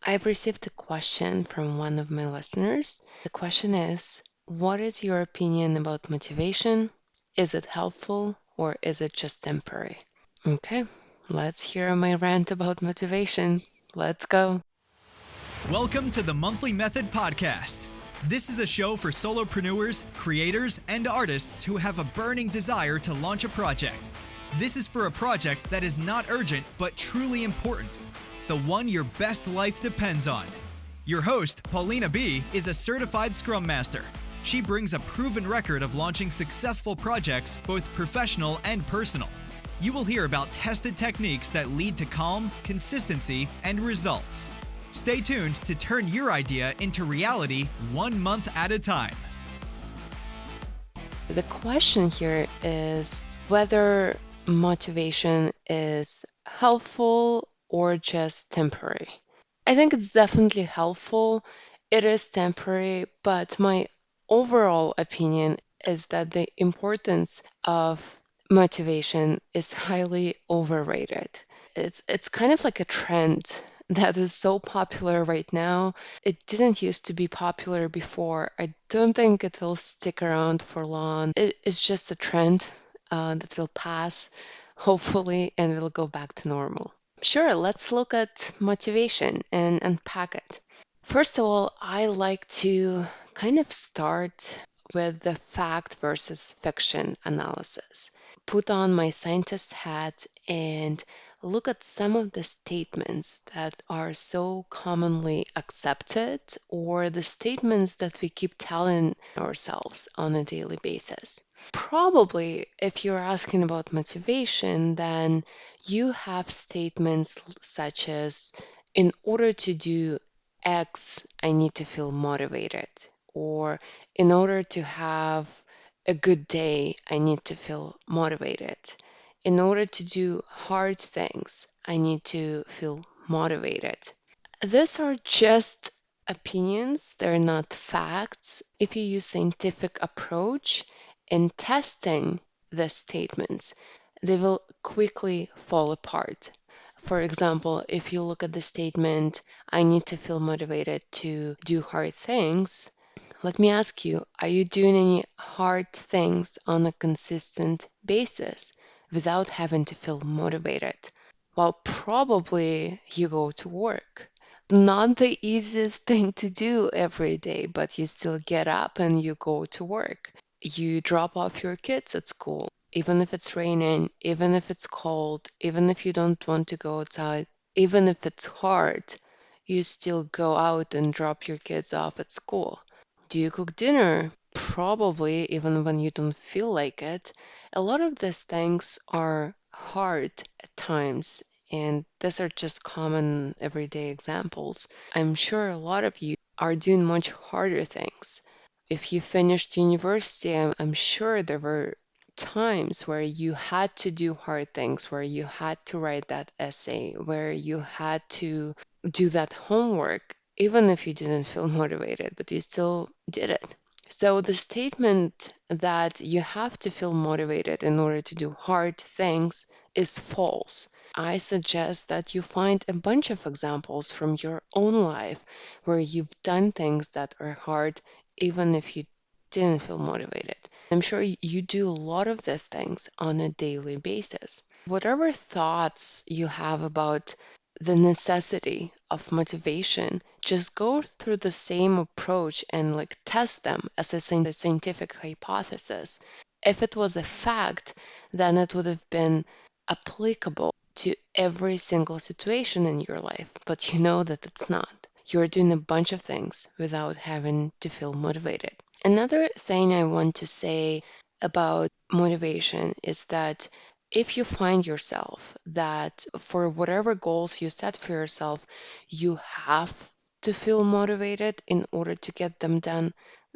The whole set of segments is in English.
I've received a question from one of my listeners. The question is, what is your opinion about motivation? Is it helpful or is it just temporary? Okay, let's hear my rant about motivation. Let's go. Welcome to the Monthly Method Podcast. This is a show for solopreneurs, creators, and artists who have a burning desire to launch a project. This is for a project that is not urgent but truly important, the one your best life depends on. Your host, Paulina B., is a certified Scrum Master. She brings a proven record of launching successful projects, both professional and personal. You will hear about tested techniques that lead to calm, consistency, and results. Stay tuned to turn your idea into reality 1 month at a time. The question here is whether motivation is helpful or just temporary. I think it's definitely helpful. It is temporary, but my overall opinion is that the importance of motivation is highly overrated. It's kind of like a trend that is so popular right now. It didn't used to be popular before. I don't think it will stick around for long. It's just a trend that will pass, hopefully, and will go back to normal. Sure, let's look at motivation and unpack it. First of all, I like to kind of start with the fact versus fiction analysis. Put on my scientist hat and look at some of the statements that are so commonly accepted or the statements that we keep telling ourselves on a daily basis. Probably, if you're asking about motivation, then you have statements such as, in order to do X, I need to feel motivated, or in order to have a good day, I need to feel motivated. In order to do hard things, I need to feel motivated. These are just opinions, they're not facts. If you use scientific approach in testing the statements, they will quickly fall apart. For example, if you look at the statement, I need to feel motivated to do hard things, let me ask you, are you doing any hard things on a consistent basis without having to feel motivated? Well, probably you go to work. Not the easiest thing to do every day, but you still get up and you go to work. You drop off your kids at school, even if it's raining, even if it's cold, even if you don't want to go outside, even if it's hard, you still go out and drop your kids off at school. Do you cook dinner? Probably, even when you don't feel like it. A lot of these things are hard at times, and these are just common everyday examples. I'm sure a lot of you are doing much harder things. If you finished university, I'm sure there were times where you had to do hard things, where you had to write that essay, where you had to do that homework, even if you didn't feel motivated, but you still did it. So the statement that you have to feel motivated in order to do hard things is false. I suggest that you find a bunch of examples from your own life where you've done things that are hard, even if you didn't feel motivated. I'm sure you do a lot of these things on a daily basis. Whatever thoughts you have about the necessity of motivation, just go through the same approach and like test them as a scientific hypothesis. If it was a fact, then it would have been applicable to every single situation in your life, but you know that it's not. You're doing a bunch of things without having to feel motivated. Another thing I want to say about motivation is that if you find yourself that for whatever goals you set for yourself, you have to feel motivated in order to get them done,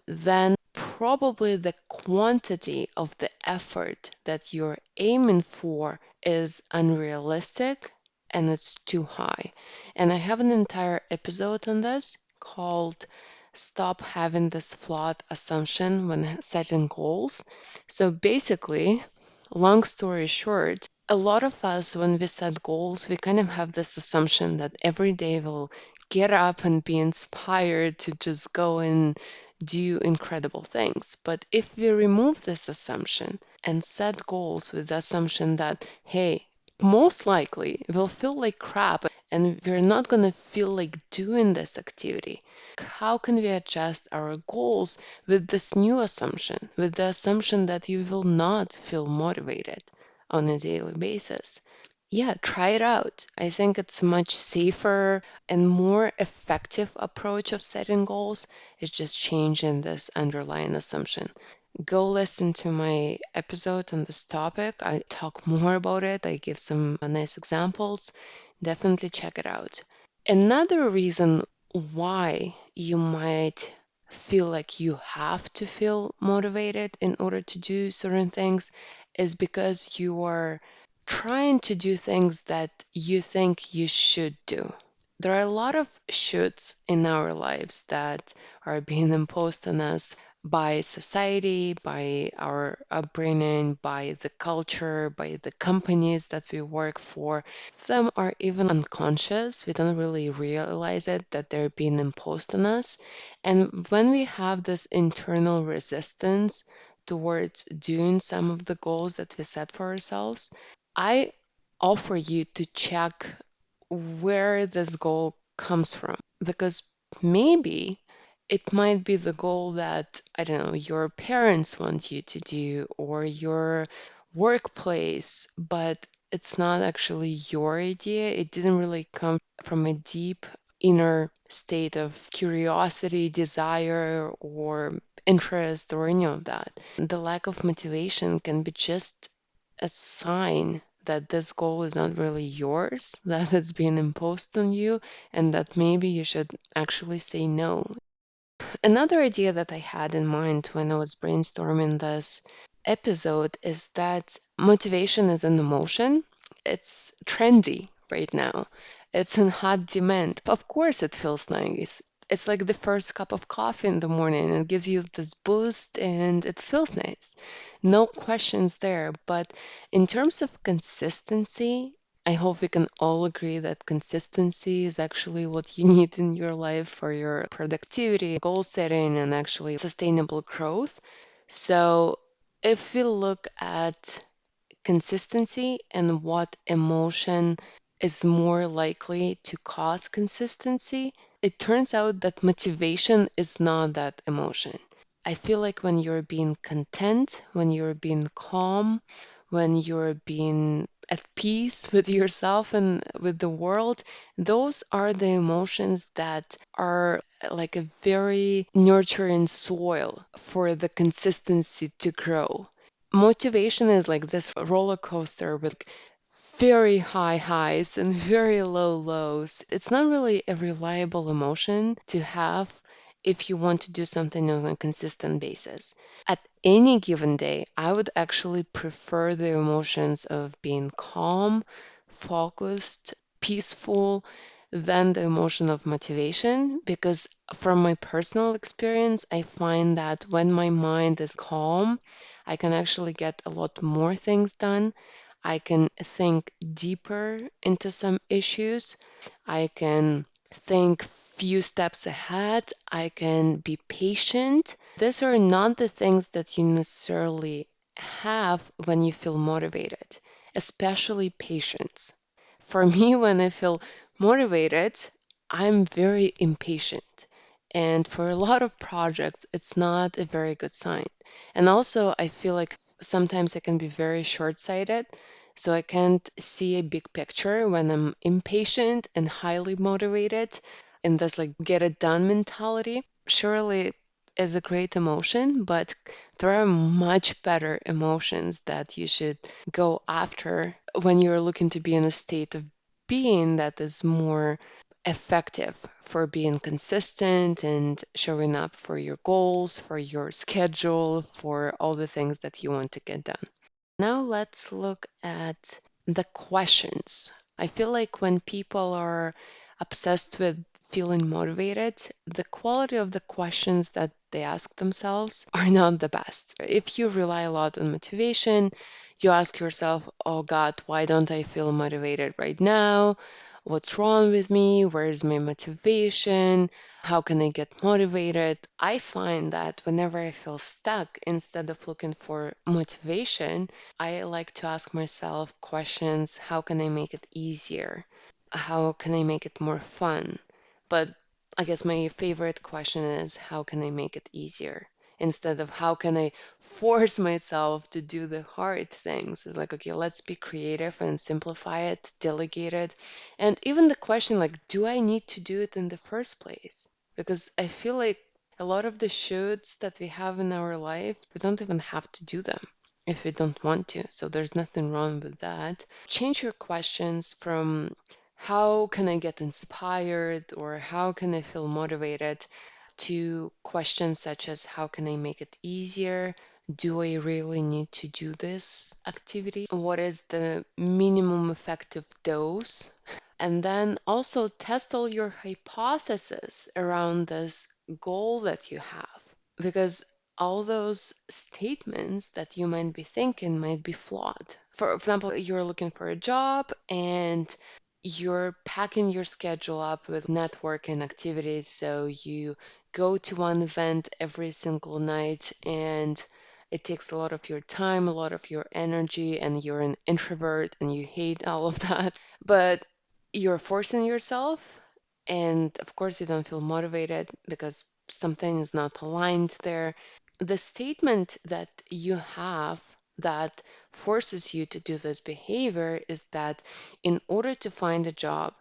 then probably the quantity of the effort that you're aiming for is unrealistic and it's too high. And I have an entire episode on this called Stop Having This Flawed Assumption When Setting Goals. So basically, long story short, a lot of us, when we set goals, we kind of have this assumption that every day will get up and be inspired to just go and do incredible things. But if we remove this assumption and set goals with the assumption that, hey, most likely we'll feel like crap and we're not going to feel like doing this activity, how can we adjust our goals with this new assumption, with the assumption that you will not feel motivated on a daily basis? Yeah, try it out. I think it's a much safer and more effective approach of setting goals. It's just changing this underlying assumption. Go listen to my episode on this topic. I talk more about it. I give some nice examples. Definitely check it out. Another reason why you might feel like you have to feel motivated in order to do certain things is because you are trying to do things that you think you should do. There are a lot of shoulds in our lives that are being imposed on us by society, by our upbringing, by the culture, by the companies that we work for. Some are even unconscious. We don't really realize it that they're being imposed on us. And when we have this internal resistance towards doing some of the goals that we set for ourselves, I offer you to check where this goal comes from because maybe it might be the goal that, I don't know, your parents want you to do or your workplace, but it's not actually your idea. It didn't really come from a deep inner state of curiosity, desire, or interest, or any of that. The lack of motivation can be just a sign that this goal is not really yours, that it's being imposed on you, and that maybe you should actually say no. Another idea that I had in mind when I was brainstorming this episode is that motivation is an emotion. It's trendy right now. It's in hot demand. Of course, it feels nice. It's like the first cup of coffee in the morning. It gives you this boost and it feels nice. No questions there. But in terms of consistency, I hope we can all agree that consistency is actually what you need in your life for your productivity, goal setting, and actually sustainable growth. So, if we look at consistency and what emotion is more likely to cause consistency, it turns out that motivation is not that emotion. I feel like when you're being content, when you're being calm, when you're being at peace with yourself and with the world, those are the emotions that are like a very nurturing soil for the consistency to grow. Motivation is like this roller coaster with very high highs and very low lows. It's not really a reliable emotion to have if you want to do something on a consistent basis. At any given day, I would actually prefer the emotions of being calm, focused, peaceful than the emotion of motivation because from my personal experience, I find that when my mind is calm, I can actually get a lot more things done. I can think deeper into some issues. I can think few steps ahead. I can be patient. These are not the things that you necessarily have when you feel motivated, especially patience. For me, when I feel motivated, I'm very impatient. And for a lot of projects, it's not a very good sign. And also, I feel like sometimes I can be very short-sighted. So I can't see a big picture when I'm impatient and highly motivated in this like get it done mentality. Surely is a great emotion, but there are much better emotions that you should go after when you're looking to be in a state of being that is more effective for being consistent and showing up for your goals, for your schedule, for all the things that you want to get done. Now let's look at the questions. I feel like when people are obsessed with feeling motivated, the quality of the questions that they ask themselves are not the best. If you rely a lot on motivation, you ask yourself, oh God, why don't I feel motivated right now? what's wrong with me? Where's my motivation? How can I get motivated? I find that whenever I feel stuck, instead of looking for motivation, I like to ask myself questions. How can I make it easier? How can I make it more fun? But I guess my favorite question is how can I make it easier? Instead of how can I force myself to do the hard things. It's like, okay, let's be creative and simplify it, delegate it. And even the question like, do I need to do it in the first place? Because I feel like a lot of the shoulds that we have in our life, we don't even have to do them if we don't want to. So there's nothing wrong with that. Change your questions from how can I get inspired or how can I feel motivated to questions such as how can I make it easier? Do I really need to do this activity? What is the minimum effective dose? And then also test all your hypotheses around this goal that you have, because all those statements that you might be thinking might be flawed. For example, you're looking for a job and you're packing your schedule up with networking activities. So you go to one event every single night and it takes a lot of your time, a lot of your energy, and you're an introvert and you hate all of that. But you're forcing yourself, and of course, you don't feel motivated because something is not aligned there. The statement that you have that forces you to do this behavior is that in order to find a job,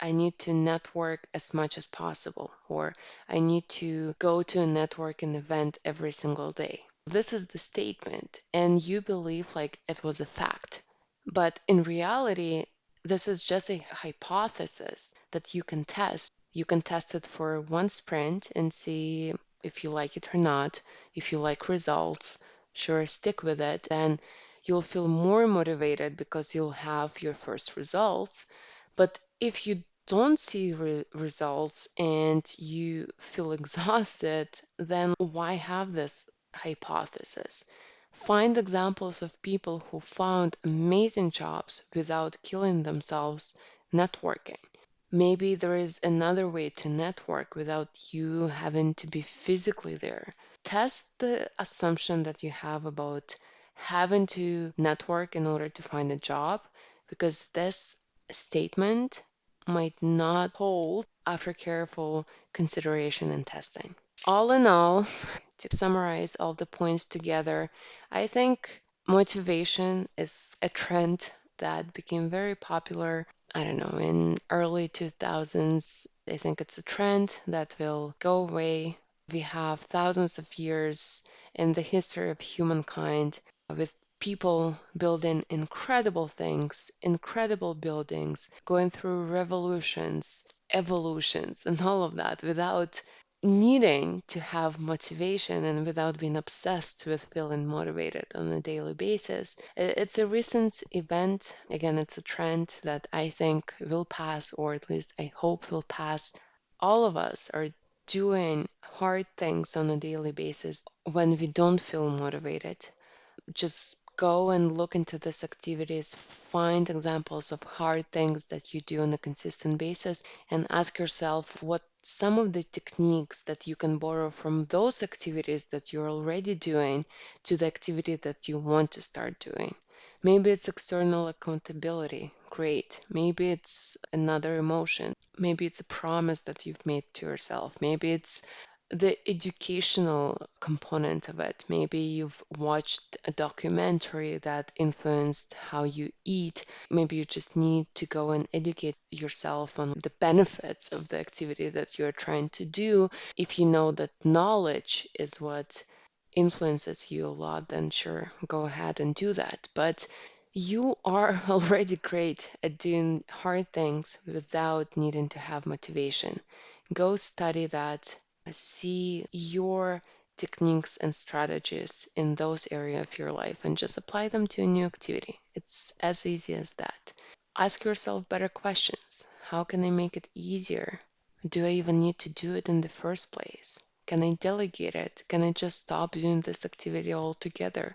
I need to network as much as possible, or I need to go to a networking event every single day. This is the statement, and you believe like it was a fact. But in reality, this is just a hypothesis that you can test. You can test it for one sprint and see if you like it or not. If you like results, sure, stick with it. Then you'll feel more motivated because you'll have your first results. But if you don't see results and you feel exhausted, then why have this hypothesis? Find examples of people who found amazing jobs without killing themselves networking. Maybe there is another way to network without you having to be physically there. Test the assumption that you have about having to network in order to find a job, because this statement might not hold after careful consideration and testing. All in all, to summarize all the points together, I think motivation is a trend that became very popular, I don't know, in early 2000s. I think it's a trend that will go away. We have thousands of years in the history of humankind with people building incredible things, incredible buildings, going through revolutions, evolutions, and all of that without needing to have motivation and without being obsessed with feeling motivated on a daily basis. It's a recent event. Again, it's a trend that I think will pass, or at least I hope will pass. All of us are doing hard things on a daily basis when we don't feel motivated. Just go and look into these activities, find examples of hard things that you do on a consistent basis, and ask yourself what some of the techniques that you can borrow from those activities that you're already doing to the activity that you want to start doing. Maybe it's external accountability. Great. Maybe it's another emotion. Maybe it's a promise that you've made to yourself. Maybe it's the educational component of it. Maybe you've watched a documentary that influenced how you eat. Maybe you just need to go and educate yourself on the benefits of the activity that you're trying to do. If you know that knowledge is what influences you a lot, then sure, go ahead and do that. But you are already great at doing hard things without needing to have motivation. Go study that, see your techniques and strategies in those areas of your life and just apply them to a new activity. It's as easy as that. Ask yourself better questions. How can I make it easier? Do I even need to do it in the first place? Can I delegate it? Can I just stop doing this activity altogether?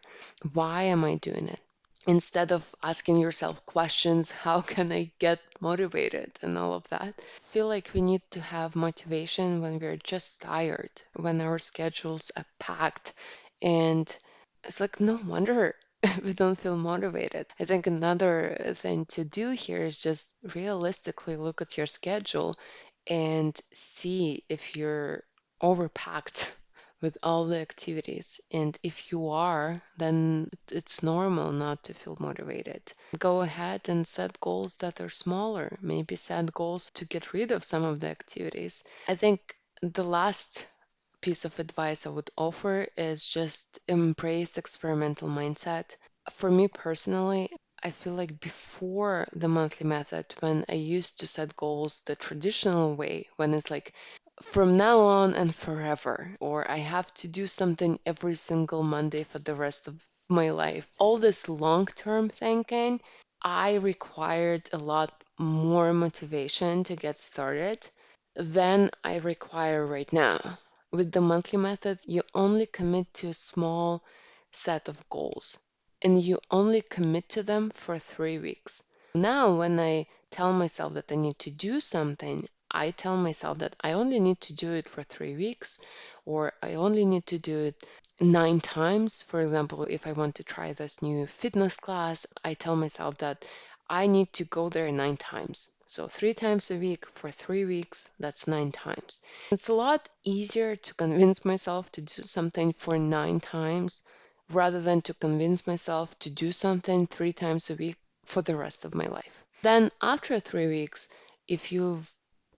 Why am I doing it? instead of asking yourself questions, how can I get motivated and all of that. I feel like we need to have motivation when we're just tired, when our schedules are packed, and it's like no wonder we don't feel motivated. I think another thing to do here is just realistically look at your schedule and see if you're overpacked with all the activities. And if you are, then it's normal not to feel motivated. Go ahead and set goals that are smaller. Maybe set goals to get rid of some of the activities. I think the last piece of advice I would offer is just embrace experimental mindset. For me personally, I feel like before the monthly method, when I used to set goals the traditional way, when it's like from now on and forever, or I have to do something every single Monday for the rest of my life, all this long term thinking, I required a lot more motivation to get started than I require right now. With the monthly method, you only commit to a small set of goals and you only commit to them for 3 weeks. Now, when I tell myself that I need to do something, I tell myself that I only need to do it for 3 weeks, or I only need to do it 9 times. For example, if I want to try this new fitness class, I tell myself that I need to go there 9 times. So 3 times a week for 3 weeks, that's 9 times. It's a lot easier to convince myself to do something for 9 times rather than to convince myself to do something 3 times a week for the rest of my life. Then, after 3 weeks, if you've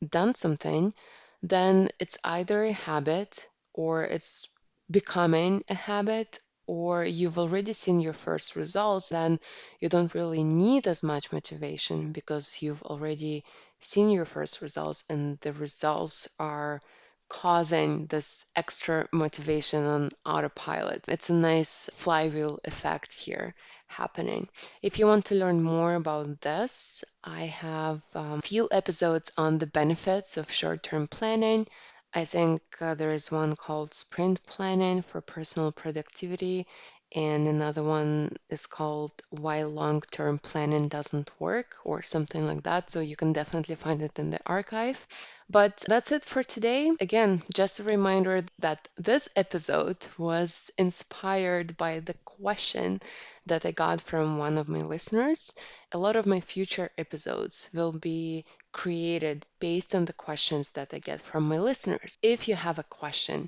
done something, then it's either a habit or it's becoming a habit, or you've already seen your first results, then you don't really need as much motivation because you've already seen your first results and the results are causing this extra motivation on autopilot. It's a nice flywheel effect here happening. If you want to learn more about this, I have a few episodes on the benefits of short-term planning. I think there is one called Sprint Planning for Personal Productivity, and another one is called Why Long-Term Planning Doesn't Work, or something like that. So you can definitely find it in the archive. But that's it for today. Again, just a reminder that this episode was inspired by the question that I got from one of my listeners. A lot of my future episodes will be created based on the questions that I get from my listeners. If you have a question,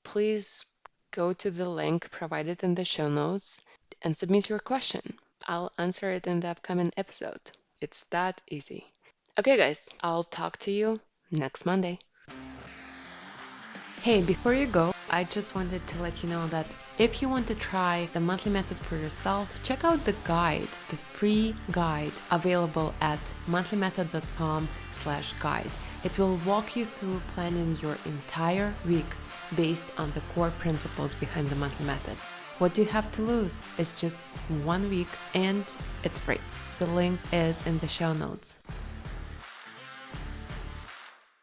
please go to the link provided in the show notes and submit your question. I'll answer it in the upcoming episode. It's that easy. Okay, guys, I'll talk to you next Monday. Hey, before you go, I just wanted to let you know that if you want to try the monthly method for yourself, check out the guide, the free guide available at monthlymethod.com/guide. It will walk you through planning your entire week based on the core principles behind the monthly method. What do you have to lose? It's just 1 week and it's free. The link is in the show notes.